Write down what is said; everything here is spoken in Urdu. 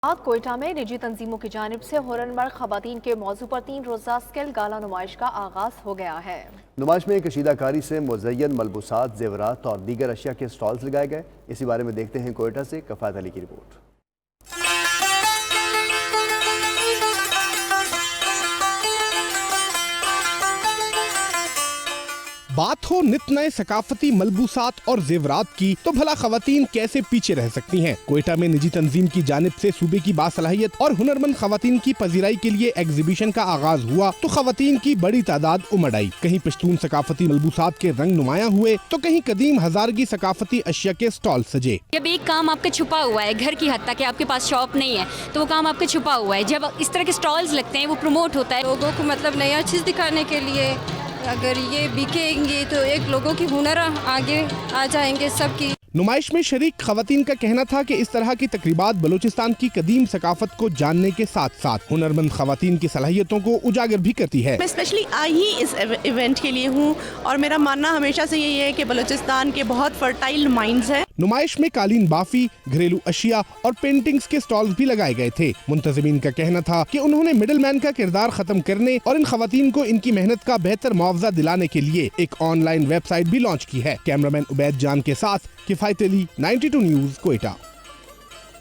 کوئٹہ میں نجی تنظیموں کی جانب سے ہنرمند خواتین کے موضوع پر 3 روزہ اسکل گالا نمائش کا آغاز ہو گیا ہے۔ نمائش میں کشیدہ کاری سے مزین ملبوسات، زیورات اور دیگر اشیاء کے سٹالز لگائے گئے۔ اسی بارے میں دیکھتے ہیں کوئٹہ سے کفایت علی کی رپورٹ۔ بات ہو نت نئے ثقافتی ملبوسات اور زیورات کی تو بھلا خواتین کیسے پیچھے رہ سکتی ہیں۔ کوئٹہ میں نجی تنظیم کی جانب سے صوبے کی باصلاحیت اور ہنرمند خواتین کی پذیرائی کے لیے ایگزیبیشن کا آغاز ہوا تو خواتین کی بڑی تعداد امڑ آئی۔ کہیں پشتون ثقافتی ملبوسات کے رنگ نمایاں ہوئے تو کہیں قدیم ہزارگی ثقافتی اشیاء کے سٹال سجے۔ جب ایک کام آپ کا چھپا ہوا ہے گھر کی حد تک کہ آپ کے پاس شاپ نہیں ہے تو وہ کام آپ کا چھپا ہوا ہے، جب اس طرح کے سٹالز لگتے ہیں وہ پروموٹ ہوتا ہے لوگوں کو نیا چیز دکھانے کے لیے۔ اگر یہ بکیں گے تو ایک لوگوں کی ہنر آگے آ جائیں گے سب کی۔ نمائش میں شریک خواتین کا کہنا تھا کہ اس طرح کی تقریبات بلوچستان کی قدیم ثقافت کو جاننے کے ساتھ ساتھ ہنرمند خواتین کی صلاحیتوں کو اجاگر بھی کرتی ہے۔ میں especially I he us event کے لیے ہوں اور میرا ماننا ہمیشہ سے یہی ہے کہ بلوچستان کے بہت فرٹائل مائنڈز ہیں۔ نمائش میں قالین بافی، گھریلو اشیاء اور پینٹنگز کے سٹالز بھی لگائے گئے تھے۔ منتظمین کا کہنا تھا کہ انہوں نے مڈل مین کا کردار ختم کرنے اور ان خواتین کو ان کی محنت کا بہتر معاوضہ دلانے کے لیے ایک آن لائن ویب سائٹ بھی لانچ کی ہے۔ کیمرامین عبید جان کے ساتھ کفایت علی، 92 نیوز، کوئٹہ۔